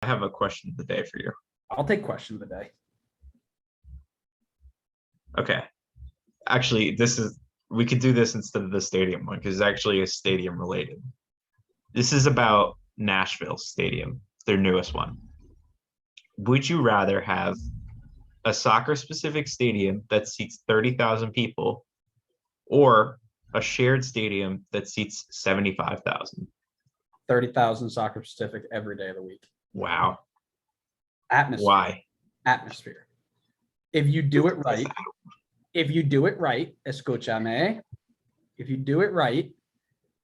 have a question of the day for you. I'll take question of the day. Okay. Actually, we could do this instead of the stadium one because it's actually a stadium related. This is about Nashville Stadium, their newest one. Would you rather have a soccer specific stadium that seats 30,000 people or a shared stadium that seats 75,000? 30,000 soccer specific every day of the week. Wow. Atmosphere. Why? Atmosphere. If you do it right, escúchame. If you do it right,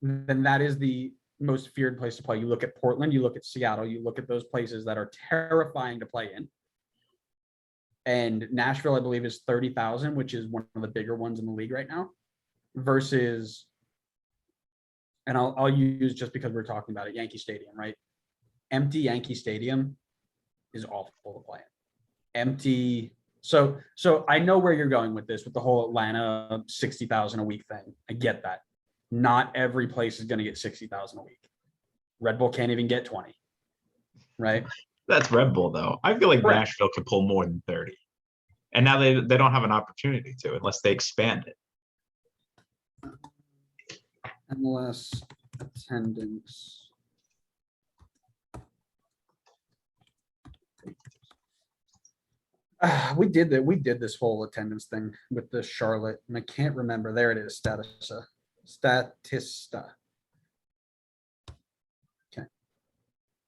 then that is the most feared place to play. You look at Portland, you look at Seattle, you look at those places that are terrifying to play in. And Nashville, I believe, is 30,000, which is one of the bigger ones in the league right now, versus, and I'll use just because we're talking about it, Yankee Stadium, right? Empty Yankee Stadium is awful to play in. Empty. So I know where you're going with this, with the whole Atlanta 60,000 a week thing. I get that. Not every place is going to get 60,000 a week. Red Bull can't even get 20, right? That's Red Bull, though. I feel like Correct. Nashville could pull more than 30. And now they don't have an opportunity to unless they expand it. MLS attendance. We did that. We did this whole attendance thing with the Charlotte, and I can't remember. There it is. Statista. Okay.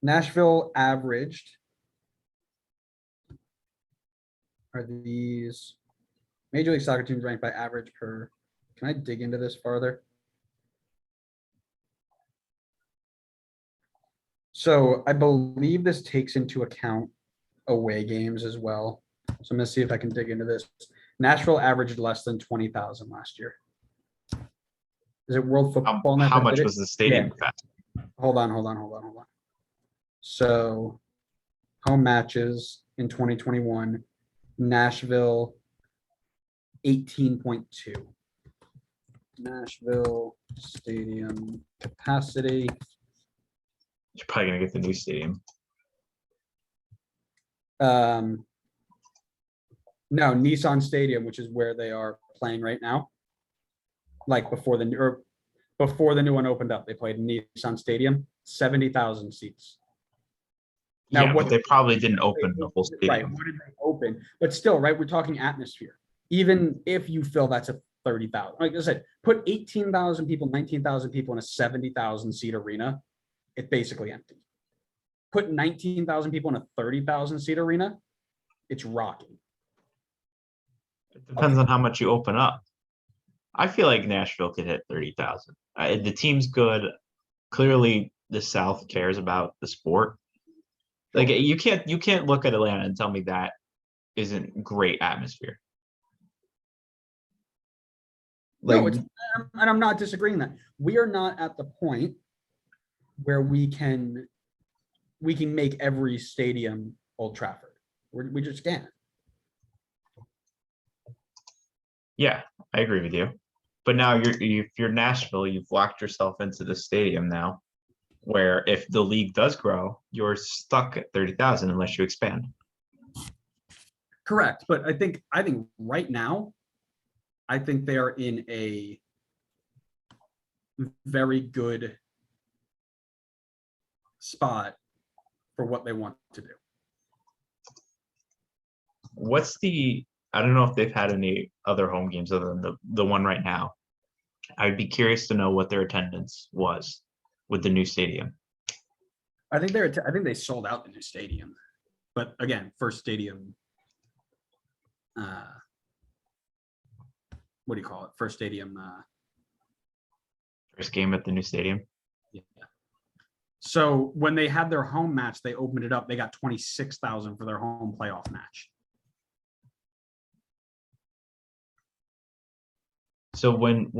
Nashville averaged. Are these Major League Soccer teams ranked by average per? Can I dig into this farther? So I believe this takes into account away games as well. So I'm going to see if I can dig into this. Nashville averaged less than 20,000 last year. Is it World Football Net? How much was the stadium? Yeah. Hold on. So home matches in 2021, Nashville 18.2. Nashville stadium capacity. You're probably gonna get the new stadium. No, Nissan Stadium, which is where they are playing right now. Like before the new one opened up, they played in Nissan Stadium, 70,000 seats. Now, yeah, but they probably didn't open the whole stadium. Right, what did they open? But still, right, we're talking atmosphere. Even if you feel that's a 30,000, like I said, put 18,000 people, 19,000 people in a 70,000 seat arena, it's basically empty. Put 19,000 people in a 30,000 seat arena, it's rocking. It depends on how much you open up. I feel like Nashville could hit 30,000. The team's good. Clearly, the South cares about the sport. Like you can't look at Atlanta and tell me that isn't great atmosphere. Like, no, and I'm not disagreeing that. We are not at the point where we can make every stadium Old Trafford. We just can't. Yeah, I agree with you. But now if you're Nashville, you've locked yourself into the stadium now, where if the league does grow, you're stuck at 30,000 unless you expand. Correct, but I think right now, I think they are in a very good spot for what they want to do. I don't know if they've had any other home games other than the one right now. I'd be curious to know what their attendance was with the new stadium. I think they sold out the new stadium, but again, first stadium. What do you call it? First stadium. First game at the new stadium. Yeah. So when they had their home match, they opened it up. They got 26,000 for their home playoff match. So when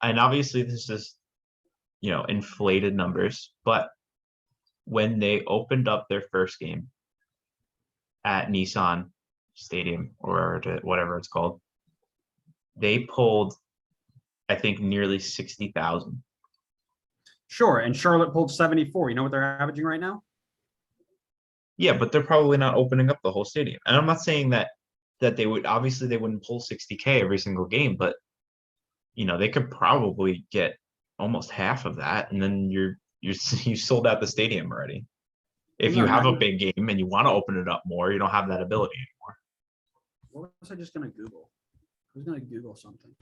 and obviously this is, inflated numbers, but when they opened up their first game at Nissan Stadium or whatever it's called, they pulled, I think, nearly 60,000. Sure, and Charlotte pulled 74. You know what they're averaging right now? Yeah, but they're probably not opening up the whole stadium. And I'm not saying that they would, obviously they wouldn't pull 60K every single game, but they could probably get almost half of that, and then you sold out the stadium already. If you No, have no. a big game and you want to open it up more, you don't have that ability anymore. What was I just gonna Google? I was gonna Google something.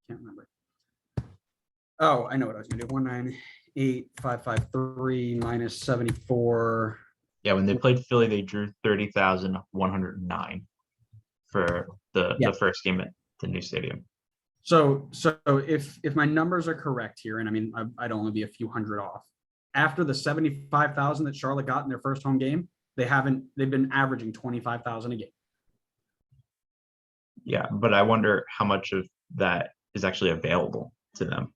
Can't remember. Oh, I know what I was gonna do. 198,553 minus 74. Yeah, when they played Philly, they drew 30,109 for Yeah. the first game at the new stadium. So if my numbers are correct here, and I mean I'd only be a few hundred off. After the 75,000 that Charlotte got in their first home game, they've been averaging 25,000 a game. Yeah, but I wonder how much of that is actually available to them.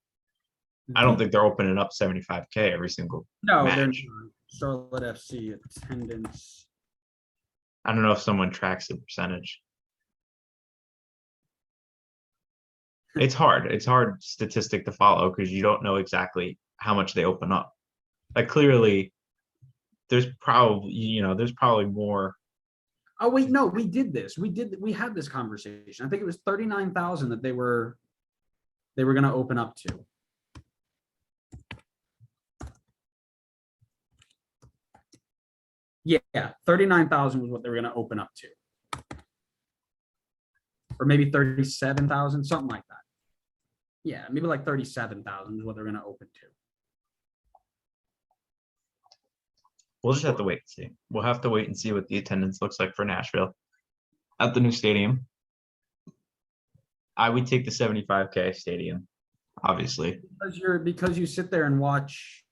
I don't think they're opening up 75K every single No, they're match. not. Charlotte FC attendance. I don't know if someone tracks the percentage. It's hard. It's hard statistic to follow because you don't know exactly how much they open up. Like clearly, there's probably more. Oh wait, no, we did this. We had this conversation. I think it was 39,000 that they were going to open up to. Yeah, 39,000 was what they were going to open up to. Or maybe 37,000, something like that. Yeah, maybe like 37,000 is what they're going to open to. We'll just have to wait and see. We'll have to wait and see what the attendance looks like for Nashville at the new stadium. I would take the 75K stadium, obviously. Because you sit there and watch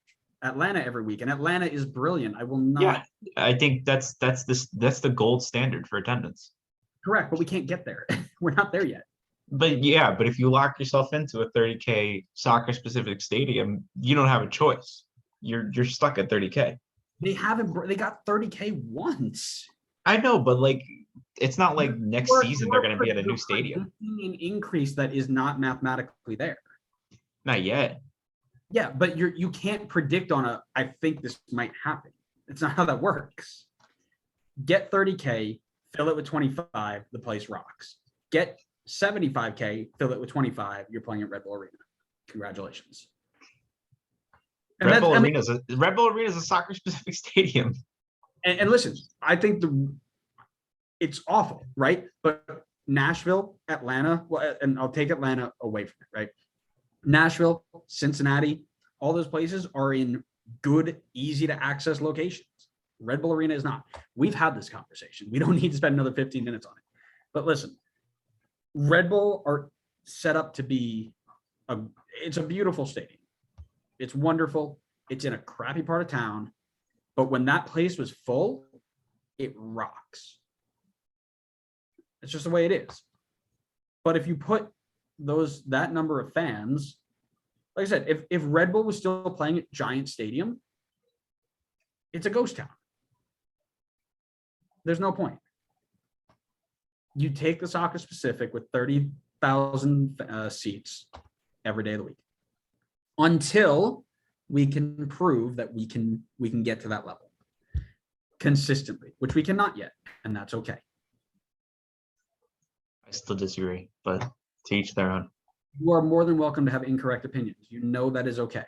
Atlanta every week, and Atlanta is brilliant. I will not. Yeah, I think that's the gold standard for attendance. Correct, but we can't get there. We're not there yet. But if you lock yourself into a 30K soccer specific stadium, you don't have a choice. You're stuck at 30K. They got 30K once. I know, but it's not like next season they're going to be at a new stadium. An increase that is not mathematically there. Not yet. Yeah, but you can't predict I think this might happen. It's not how that works. Get 30K, fill it with 25, the place rocks. Get 75K, fill it with 25, you're playing at Red Bull Arena. Congratulations. Red Bull Arena is a soccer specific stadium. And listen, I think it's awful, right? But Nashville, Atlanta, and I'll take Atlanta away from it, right? Nashville, Cincinnati, all those places are in good, easy to access locations. Red Bull Arena is not. We've had this conversation. We don't need to spend another 15 minutes on it. But listen, Red Bull are set up to be it's a beautiful stadium. It's wonderful. It's in a crappy part of town. But when that place was full, it rocks. It's just the way it is. But if you put that number of fans, like I said, if Red Bull was still playing at Giant Stadium, it's a ghost town. There's no point. You take the soccer specific with 30,000 seats every day of the week until we can prove that we can get to that level consistently, which we cannot yet, and that's okay. I still disagree, but to each their own. You are more than welcome to have incorrect opinions. You know that is okay.